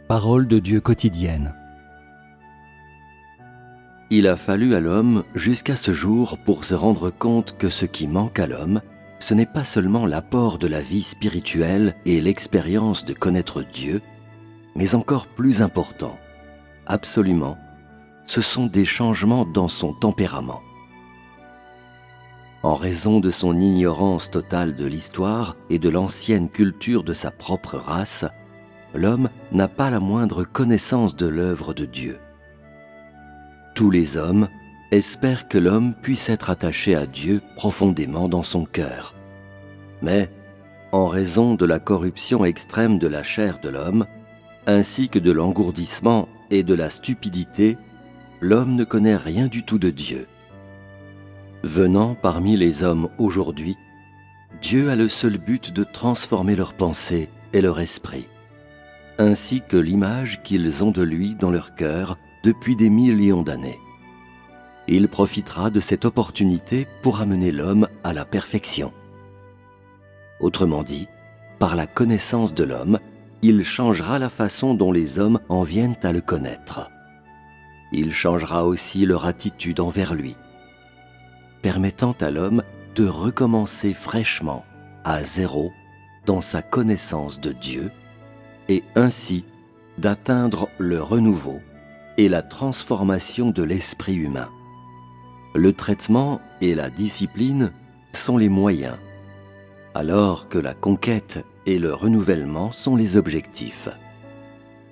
Parole de Dieu quotidienne. Il a fallu à l'homme jusqu'à ce jour pour se rendre compte que ce qui manque à l'homme, ce n'est pas seulement l'apport de la vie spirituelle et l'expérience de connaître Dieu, mais encore plus important, absolument, ce sont des changements dans son tempérament. En raison de son ignorance totale de l'histoire et de l'ancienne culture de sa propre race, l'homme n'a pas la moindre connaissance de l'œuvre de Dieu. Tous les hommes espèrent que l'homme puisse être attaché à Dieu profondément dans son cœur. Mais, en raison de la corruption extrême de la chair de l'homme, ainsi que de l'engourdissement et de la stupidité, l'homme ne connaît rien du tout de Dieu. Venant parmi les hommes aujourd'hui, Dieu a le seul but de transformer leurs pensées et leur esprit, ainsi que l'image qu'ils ont de lui dans leur cœur depuis des millions d'années. Il profitera de cette opportunité pour amener l'homme à la perfection. Autrement dit, par la connaissance de l'homme, il changera la façon dont les hommes en viennent à le connaître. Il changera aussi leur attitude envers lui, permettant à l'homme de recommencer fraîchement, à zéro, dans sa connaissance de Dieu, et ainsi d'atteindre le renouveau et la transformation de l'esprit humain. Le traitement et la discipline sont les moyens, alors que la conquête et le renouvellement sont les objectifs.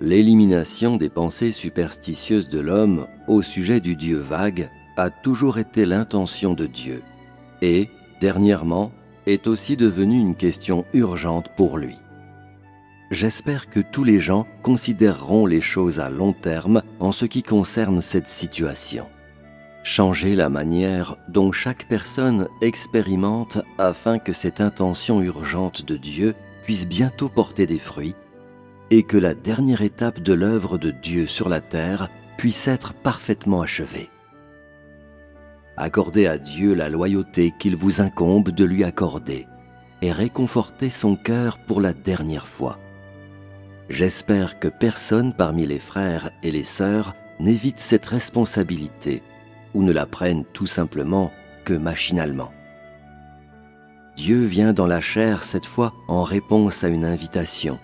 L'élimination des pensées superstitieuses de l'homme au sujet du Dieu vague a toujours été l'intention de Dieu et, dernièrement, est aussi devenue une question urgente pour lui. J'espère que tous les gens considéreront les choses à long terme en ce qui concerne cette situation. Changer la manière dont chaque personne expérimente afin que cette intention urgente de Dieu puisse bientôt porter des fruits et que la dernière étape de l'œuvre de Dieu sur la terre puisse être parfaitement achevée. Accordez à Dieu la loyauté qu'il vous incombe de lui accorder et réconfortez son cœur pour la dernière fois. J'espère que personne parmi les frères et les sœurs n'évite cette responsabilité ou ne la prenne tout simplement que machinalement. Dieu vient dans la chair cette fois en réponse à une invitation,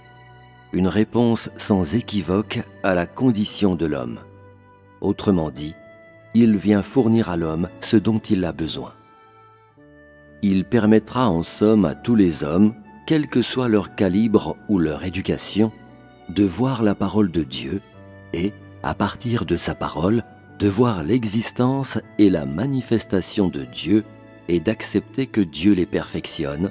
une réponse sans équivoque à la condition de l'homme. Autrement dit, il vient fournir à l'homme ce dont il a besoin. Il permettra en somme à tous les hommes, quel que soit leur calibre ou leur éducation, de voir la parole de Dieu et, à partir de sa parole, de voir l'existence et la manifestation de Dieu et d'accepter que Dieu les perfectionne,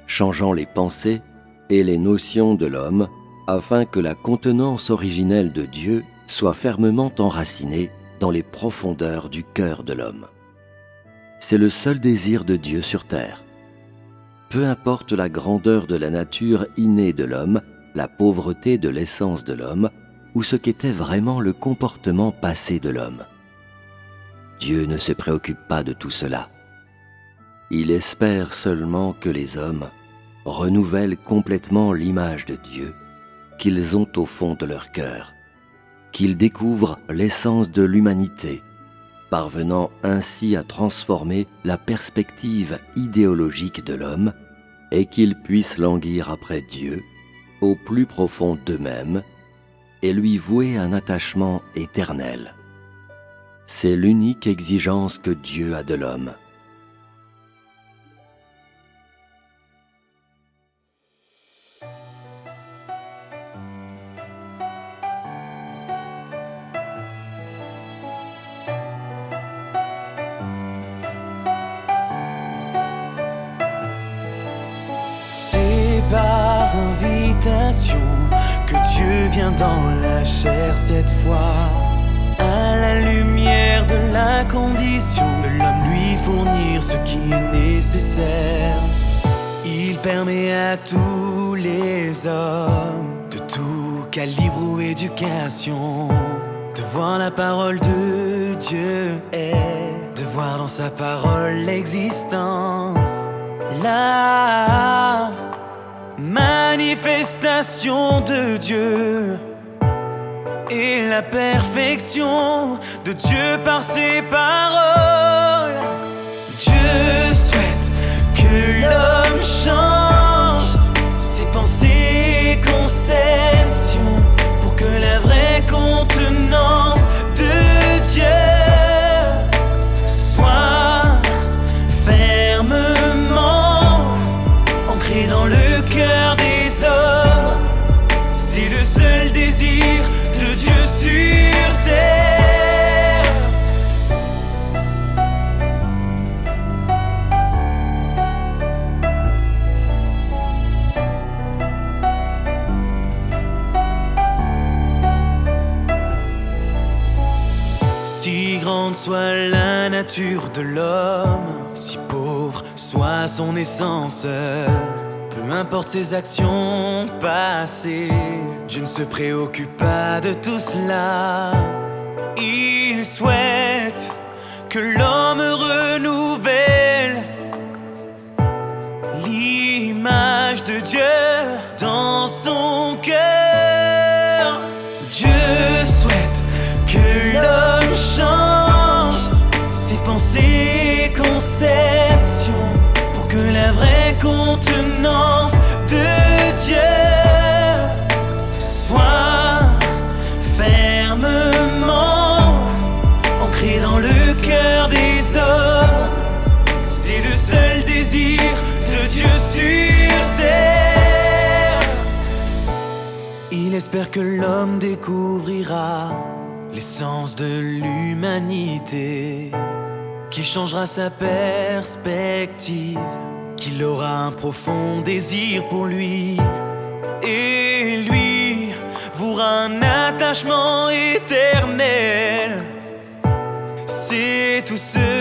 changeant les pensées et les notions de l'homme afin que la contenance originelle de Dieu soit fermement enracinée dans les profondeurs du cœur de l'homme. C'est le seul désir de Dieu sur terre. Peu importe la grandeur de la nature innée de l'homme, la pauvreté de l'essence de l'homme, ou ce qu'était vraiment le comportement passé de l'homme. Dieu ne se préoccupe pas de tout cela. Il espère seulement que les hommes renouvellent complètement l'image de Dieu qu'ils ont au fond de leur cœur, qu'ils découvrent l'essence de l'humanité, parvenant ainsi à transformer la perspective idéologique de l'homme et qu'ils puissent languir après Dieu au plus profond d'eux-mêmes et lui vouer un attachement éternel. C'est l'unique exigence que Dieu a de l'homme. C'est par invitation que Dieu vient dans la chair cette fois, à la lumière de la condition de l'homme, lui fournir ce qui est nécessaire. Il permet à tous les hommes de tout calibre ou éducation de voir la parole de Dieu et de voir dans sa parole l'existence, la manifestation manifestation de Dieu et la perfection de Dieu par ses paroles. Dieu souhaite que l'homme change ses pensées, conceptions, pour que la vraie contenance de Dieu soit fermement ancrée dans le cœur des hommes. C'est le seul désir de Dieu sur terre. Si grande soit la nature de l'homme, si pauvre soit son essence, peu importe ses actions passées, Dieu ne se préoccupe pas de tout cela. Il souhaite que l'homme renouvelle l'image de Dieu dans son cœur. Dieu souhaite que l'homme change ses pensées, conceptions, pour que la vraie contenance de Dieu soit fermement ancrée dans le cœur des hommes. C'est le seul désir de Dieu sur terre. Il espère que l'homme découvrira l'essence de l'humanité, qu'il changera sa perspective, qu'il aura un profond désir pour lui, et lui vouera un attachement éternel. C'est tout ce